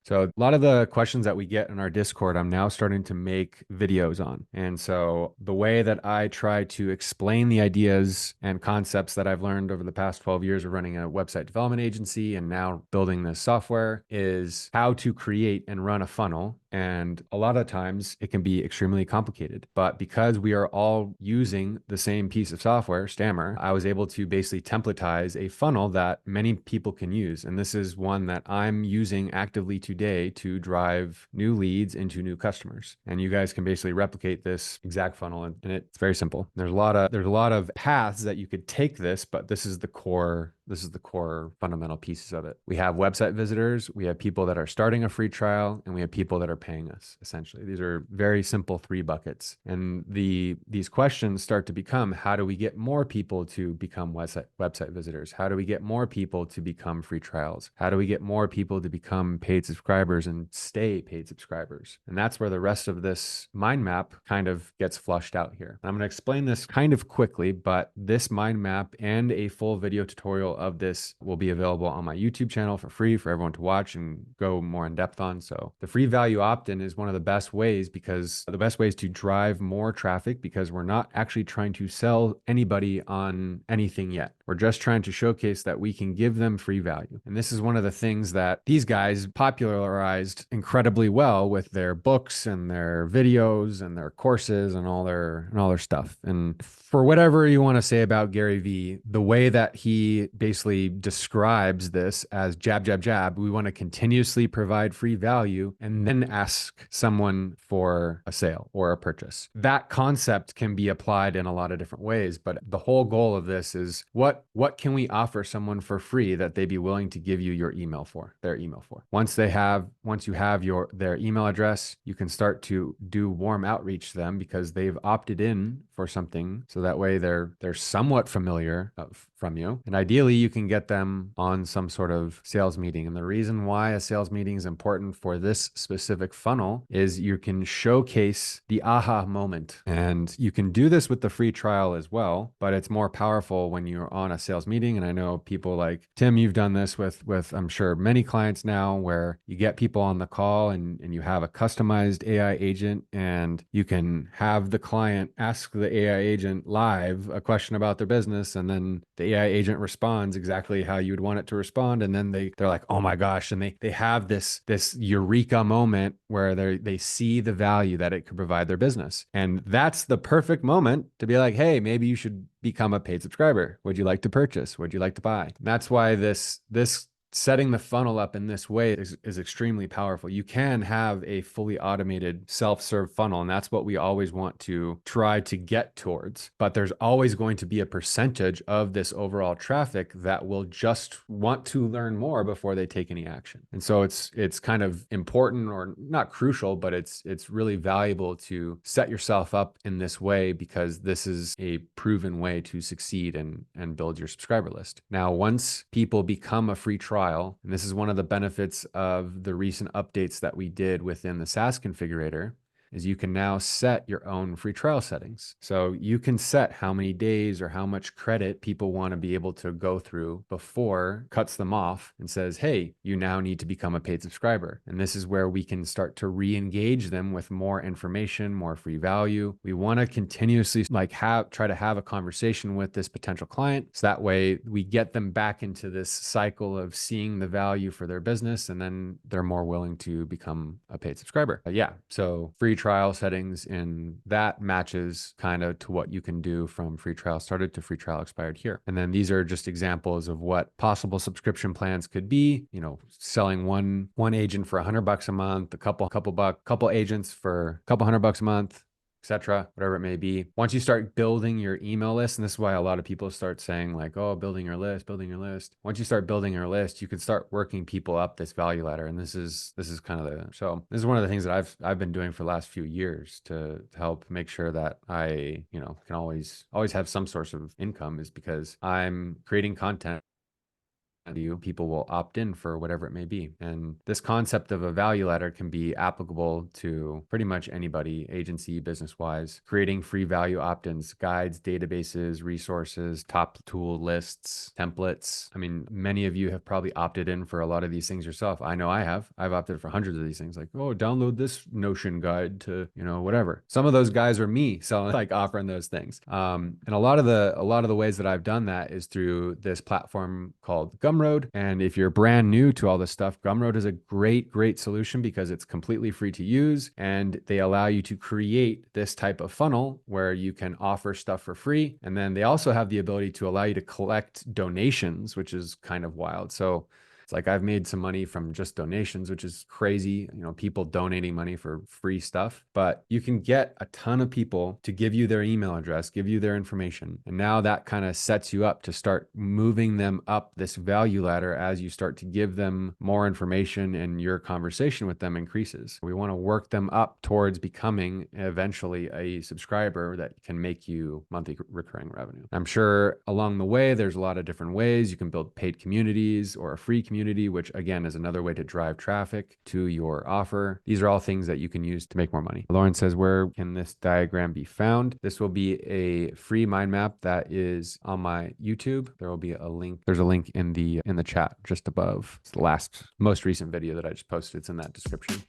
So a lot of the questions that we get in our Discord, I'm now starting to make videos on. And so the way that I try to explain the ideas and concepts that I've learned over the past 12 years of running a website development agency and now building this software is how to create and run a funnel. And a lot of times it can be extremely complicated. But because we are all using the same piece of software, Stammer, I was able to basically templatize a funnel that many people can use. And this is one that I'm using actively today to drive new leads into new customers. And you guys can basically replicate this exact funnel, and it's very simple. There's a lot of paths that you could take this, but this is the core fundamental pieces of it. We have website visitors, we have people that are starting a free trial, and we have people that are paying us, essentially. These are very simple three buckets. And these questions start to become, how do we get more people to become website visitors? How do we get more people to become free trials? How do we get more people to become paid subscribers and stay paid subscribers? And that's where the rest of this mind map kind of gets flushed out here. I'm going to explain this kind of quickly, but this mind map and a full video tutorial of this will be available on my YouTube channel for free for everyone to watch and go more in depth on. So the free value opt-in is one of the best ways, because the best ways to drive more traffic, because we're not actually trying to sell anybody on anything yet. We're just trying to showcase that we can give them free value. And this is one of the things that these guys popularized incredibly well with their books and their videos and their courses and all their stuff. And for whatever you want to say about Gary Vee, the way that he basically describes this as jab, jab, jab, we want to continuously provide free value and then ask someone for a sale or a purchase. That concept can be applied in a lot of different ways, but the whole goal of this is what can we offer someone for free that they'd be willing to give you their email for. Once you have their email address, you can start to do warm outreach to them because they've opted in for something. So that way they're somewhat familiar from you. And ideally you can get them on some sort of sales meeting. And the reason why a sales meeting is important for this specific funnel is you can showcase the aha moment. And you can do this with the free trial as well, but it's more powerful when you're on a sales meeting. And I know people like Tim, you've done this with I'm sure many clients now, where you get people on the call and you have a customized AI agent, and you can have the client ask the AI agent live a question about their business, and then the AI agent responds exactly how you would want it to respond. And then they're like, oh my gosh. And they have this eureka moment where they see the value that it could provide their business. And that's the perfect moment to be like, hey, maybe you should become a paid subscriber. Would you like to purchase? Would you like to buy? That's why this setting the funnel up in this way is extremely powerful. You can have a fully automated self-serve funnel, and that's what we always want to try to get towards. But there's always going to be a percentage of this overall traffic that will just want to learn more before they take any action. And so it's kind of important, or not crucial, but it's really valuable to set yourself up in this way, because this is a proven way to succeed and build your subscriber list. Now, once people become a free trial, and this is one of the benefits of the recent updates that we did within the SaaS configurator, is you can now set your own free trial settings. So you can set how many days or how much credit people want to be able to go through before cuts them off and says, hey, you now need to become a paid subscriber. And this is where we can start to re-engage them with more information, more free value. We want to continuously try to have a conversation with this potential client. So that way we get them back into this cycle of seeing the value for their business, and then they're more willing to become a paid subscriber. So free trial settings, and that matches kind of to what you can do from free trial started to free trial expired here. And then these are just examples of what possible subscription plans could be. Selling one agent for $100 a month, a couple agents for a couple $100 a month, etc., whatever it may be. Once you start building your email list, and this is why a lot of people start saying like, oh, building your list. Once you start building your list, you can start working people up this value ladder. And this is kind of so this is one of the things that I've been doing for the last few years to help make sure that I, can always have some source of income, is because I'm creating content you, people will opt in for whatever it may be. And this concept of a value ladder can be applicable to pretty much anybody, agency, business wise, creating free value opt-ins, guides, databases, resources, top tool lists, templates. I mean, many of you have probably opted in for a lot of these things yourself. I know I have. I've opted for hundreds of these things, like, oh, download this Notion guide to, whatever. Some of those guys are me selling, like offering those things. And a lot of the ways that I've done that is through this platform called Gumroad. And if you're brand new to all this stuff, Gumroad is a great solution because it's completely free to use, and they allow you to create this type of funnel where you can offer stuff for free. And then they also have the ability to allow you to collect donations, which is kind of wild. So it's like I've made some money from just donations, which is crazy, people donating money for free stuff. But you can get a ton of people to give you their email address, give you their information. And now that kind of sets you up to start moving them up this value ladder as you start to give them more information and your conversation with them increases. We want to work them up towards becoming eventually a subscriber that can make you monthly recurring revenue. I'm sure along the way, there's a lot of different ways. You can build paid communities or a free community, which again is another way to drive traffic to your offer. These are all things that you can use to make more money. Lauren says, where can this diagram be found? This will be a free mind map that is on my YouTube. There will be a link. There's a link in the chat just above. It's the most recent video that I just posted. It's in that description.